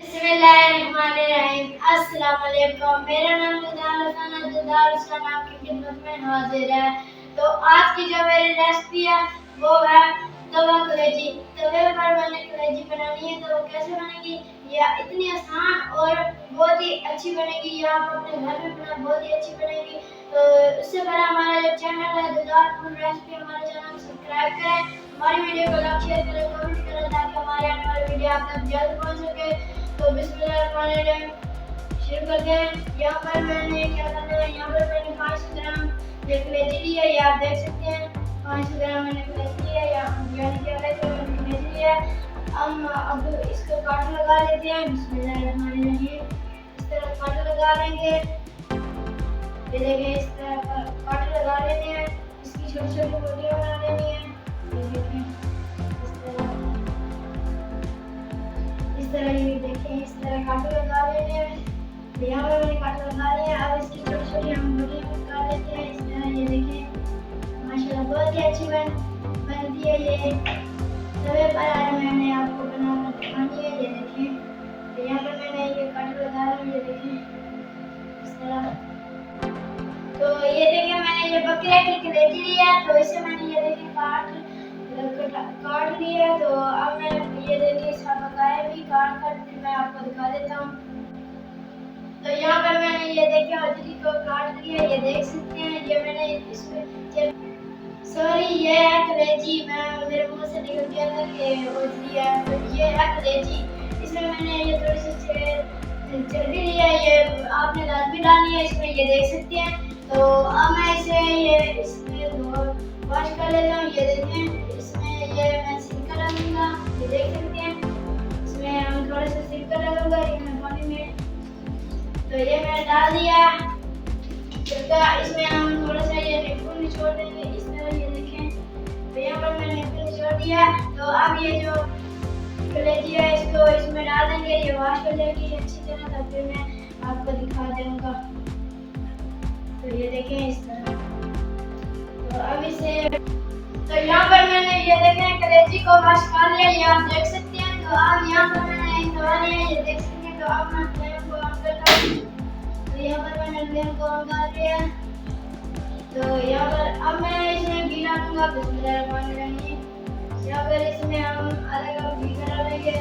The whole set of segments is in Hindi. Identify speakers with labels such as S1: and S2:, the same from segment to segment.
S1: बिस्मिल्लाहिर्रहमानिर्रहीम। अस्सलाम वालेकुम। मेरा नाम दुदार आपकी खिदमत में हाजिर है। तो आज की जो मेरी रेसिपी है वो है तवा कलेजी। तवे पर मैंने कलेजी बनानी है। तो कैसे बनेगी ये इतनी आसान और बहुत ही अच्छी बनेगी। ये आप अपने घर में बनाए बहुत ही अच्छी बनेगी। तो उससे पहले हमारा जो चैनल है दुदार फूड रेसिपी, हमारे चैनल को सब्सक्राइब करें, हमारी वीडियो को लाइक शेयर करें, कमेंट करें ताकि हमारे आने वाली वीडियो आप तक जल्द पहुंच सके। तो बिस्मिल्लाहिर्रहमानिर्रहीम शुरू करते हैं। यहाँ पर मैंने क्या करना है, यहाँ पर मैंने 500 ग्राम कलेजी ली है, ये आप देख सकते हैं। 500 ग्राम मैंने कलेजी ली है, यानी कि आधा किलो मैंने कलेजी लिया है। हम अब इसको काट लगा लेते हैं। बिस्मिल्लाहिर्रहमानिर्रहीम इस तरह काट लगा लेंगे। ये देखिए इस तरह काट लगा लेते हैं। इसकी छोटी छोटी रोटियां बना लेनी है। ये देखिए इस तरह ये देखें इस तरह काट लगा लेते हैं। यहाँ पर मैंने काट लगा लिया। अब इसकी छोटी छोटी हम रोटियां निकाल लेते हैं। इस तरह ये देखें माशाल्लाह बहुत ही अच्छी बनती है। ये तवे पर आज मैंने आपको बनाना दिखानी है। ये देखें तो यहाँ पर मैंने ये काट लगा लिया। ये देखें इस तरह। तो ये देखें मैंने ये बकरे की कलेजी ली है। तो इसे मैंने ये देखें काट लिया है। तो अब मैं ये देखिए इसका बकाया भी काट कर मैं आपको दिखा देता हूँ। तो यहाँ पर मैंने ये देखिए हजरी को काट लिया, ये देख सकते हैं। ये मैंने इसमें सॉरी ये है कलेजी, मैं मेरे मुंह से निकल गया था कि हजरी है। तो ये है कलेजी। इसमें मैंने ये थोड़ी सी चर्बी ली है, ये आपने लाजमी डालनी है इसमें, ये देख सकते हैं। तो अब मैं इसे ये इसमें वॉश कर लेता हूँ। ये देखें इसमें ये मैं सिरका डालूंगा, ये देख सकते हैं। इसमें हम थोड़ा सा सिरका डालूंगा ये पानी में। तो ये मैंने डाल दिया सिरका। इसमें हम थोड़ा सा ये नींबू निचोड़ देंगे इस तरह, ये देखें। तो यहाँ पर मैंने नींबू निचोड़ दिया। तो अब ये जो कलेजी है इसको इसमें डाल देंगे। ये वॉश कर लेंगे अच्छी तरह, तब फिर मैं आपको दिखा दूंगा। तो ये देखें इस तरह। तो अब इसे तो यहाँ पर मैंने ये देखें कलेजी को वॉश कर लिया, ये आप देख सकते हैं। तो अब यहाँ पर मैंने एक तवा लिया, ये देख सकते हैं। तो अब मैं फ्लेम को ऑन करता हूँ। तो यहाँ पर मैंने फ्लेम को ऑन कर लिया। तो यहाँ पर अब मैं इसमें घी डालूंगा। बिस्मिल्लाहिर्रहमानिर्रहीम यहाँ पर इसमें हम आधा कप घी डालेंगे।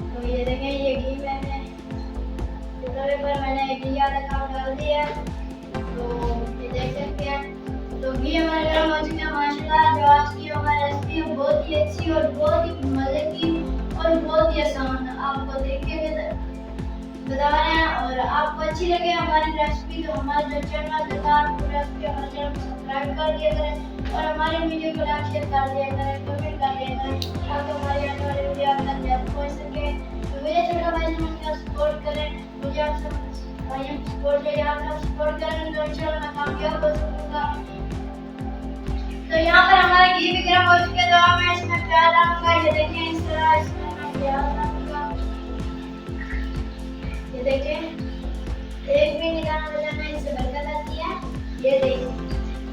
S1: तो ये देखें ये घी मैंने तवे पर मैंने घी आधा कप डाल दिया। तो ये देख सकते हैं। तो घी हमारा गर्म हो चुका है माशाल्लाह। जो आज की हमारी रेसिपी है बहुत ही अच्छी और बहुत ही मजे की और बहुत ही आसान, आपको देख के बता रहे हैं। और आपको अच्छी लगे हमारी रेसिपी तो हमारा जो चैनल दुदार फूड रेसिपी हमारे चैनल को सब्सक्राइब कर दिया करें और हमारे वीडियो को लाइक शेयर कर दिया करें, कमेंट कर दिया करें ताकि हमारी आने वाली वीडियो आप तक जल्द पहुंच सके। तो मेरे छोटा भाई मुझे सपोर्ट करें, मुझे आप सब भाइयों को सपोर्ट चाहिए। आप सब सपोर्ट करें तो इंशाल्लाह मैं कामयाब हो सकूंगा। तो यहाँ पर हमारा घी भी गर्म हो चुका है। तो मैं इसमें प्याज डालूंगा। ये देखें इस तरह इसमें मैं प्याज डालूंगा। ये देखें एक भी निकालना बजाना इससे बरकत आती है। ये देखें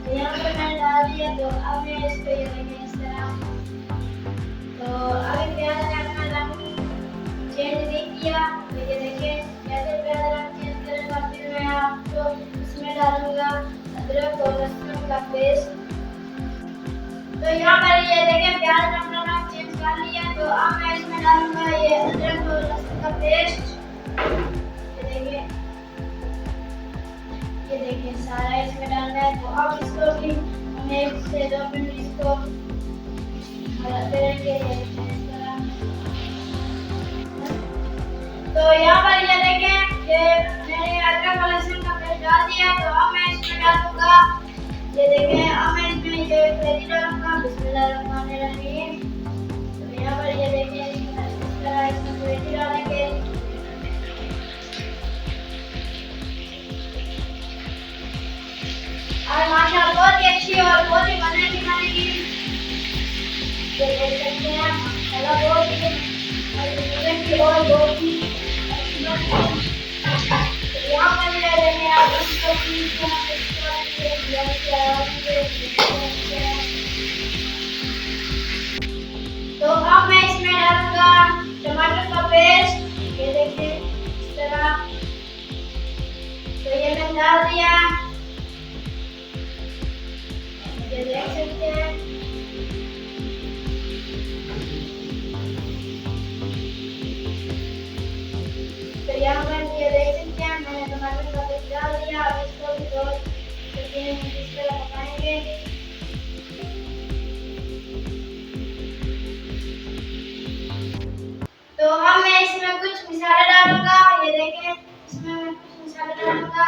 S1: तो यहाँ पर मैंने डाल दिया। तो अब मैं इसको ये देखें इस तरह। तो अभी प्याज ने अपना रंग चेंज नहीं किया। तो ये देखें कैसे प्याज रंग चेंज करेगा। फिर मैं आपको इसमें डालूंगा अदरक और लहसुन का पेस्ट। तो यहाँ पर ये देखें प्याज ने अपना रंग चेंज कर लिया। तो अब मैं इसमें डालूंगा ये अदरक और लहसुन का पेस्ट। ये देखें सारा इसमें डालना है। तो अब इसको भी हम 1 से 2 मिनट इसको हलाते रहेंगे। तो यहाँ पर ये देखें ये मैंने अदरक और लहसुन का पेस्ट डाल दिया। तो अब मैं इसमें डालूंगा ये देखें अब मैं इसमें ये कलेजी डालूंगा। बिस्मिल्लाहिर्रहमानिर्रहीम। तो यहाँ पर ये देखें इस तरह इसमें कलेजी डालेंगे। और माशाल्लाह बहुत ही अच्छी और बहुत ही मजे की बनेगी। ये देख सकते हैं माशाल्लाह बहुत ही मजे की और बहुत ही अच्छी बनेगी। यहाँ पर ले लेंगे आप इसको तो अब मैं इसमें डालूंगा सकते हैं। तो यहाँ पर ये देख सकते हैं मैंने टमाटर का पेस्ट डाल दिया। अब इसको भी दो सेकंड इस तरह पकाएंगे। तो अब मैं इसमें कुछ मसाला डालूंगा। ये देखें इसमें मैं कुछ मसाला डालूंगा।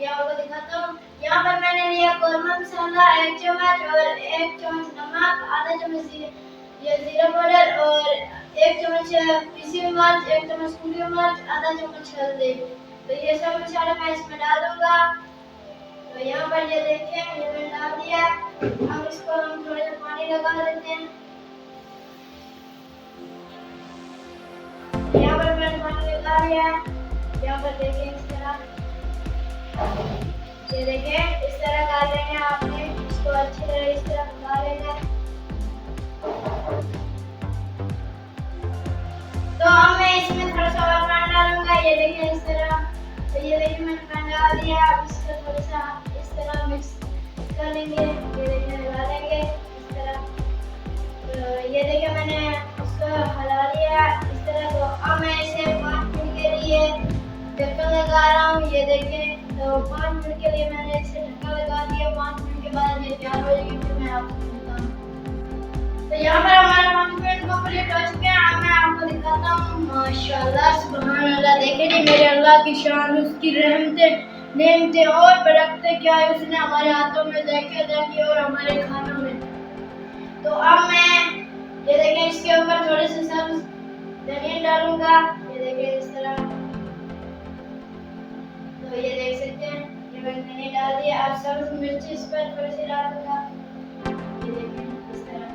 S1: ये आपको दिखाता हूँ। यहाँ पर मैंने लिया कोरमा मसाला 1 चम्मच और 1 चम्मच नमक, आधा चम्मच ये जीरा पाउडर और 1 चम्मच पीसी हुई मिर्च, 1 चम्मच कूटी हुई मिर्च, आधा चम्मच हल्दी। तो ये सब मसाला मैं इसमें डाल दूंगा। तो यहाँ पर ये देखें ये मैंने डाल दिया। अब इसको हम थोड़ा सा पानी लगा देते हैं। यहाँ पर मैंने पानी लगा लिया। यहाँ पर देखें इस तरह, ये देखें इस तरह कर लेंगे आपने। इसको अच्छी तरह इस तरह पका लेना है। तो अब मैं इसमें थोड़ा सा और पानी डालूंगा। ये देखें इस तरह। तो ये देखें मैंने पानी डाल दिया। अब इसको थोड़ा सा इस तरह मिक्स कर लेंगे। ये देखें मिला लेंगे इस तरह। तो ये देखें मैंने इसको हिला लिया इस तरह। तो अब मैं इसे 5 मिनट के लिए ढक्कन लगा रहा हूँ। ये देखें तो 5 मिनट के लिए मैंने इसे ढक्कन लगा दिया। 5 मिनट के बाद ये तैयार हो जाएगी। फिर मैं आपको दिखाता हूँ। तो यहाँ पर हमारा 5 मिनट कंप्लीट हो चुके हैं। अब मैं आपको दिखाता हूँ। माशाल्लाह सुभान अल्लाह। देखें जी मेरे अल्लाह की शान, उसकी रहमतें नेमतें और बरकतें क्या है उसने हमारे हाथों में देखी और हमारे खानों में। तो अब मैं ये देखें इसके ऊपर थोड़े से सब्ज धनिया डालूंगा। ये देखें इस तरह। तो ये देख सकते हैं ये मैंने धनिया डाल दिया। अब सब्ज मिर्ची इस पर थोड़ी सी डाल दूंगा। ये देखें इस तरह।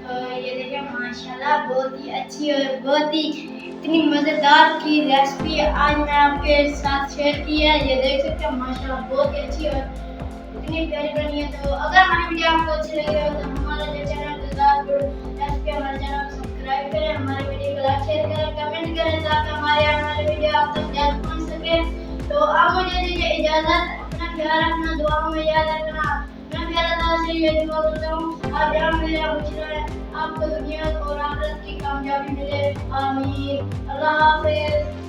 S1: तो ये देखें माशाल्लाह बहुत ही अच्छी और बहुत ही इतनी मज़ेदार की रेसिपी आज मैं आपके साथ शेयर की है। ये देख सकते हैं माशाल्लाह बहुत ही अच्छी और इतनी प्यारी बनी है। तो अगर हमारी वीडियो आपको अच्छी लगी हो तो हमारा जो चैनल रेसिपी हमारे चैनल को सब्सक्राइब करें, हमारे वीडियो को लाइक शेयर करें, कमेंट करें ताकि हमारे आने वाले वीडियो आप तक जल्द पहुंच सके। तो आप मुझे दीजिए इजाज़त। अपना ख्याल रखना, दुआओं में याद रखना। मैं अल्लाह ताला से ये दुआ करता हूँ आप जहाँ मिले खुश रहें, आपको दुनिया और आखिरत की कामयाबी मिले। आमीन। अल्लाह हाफ़िज़।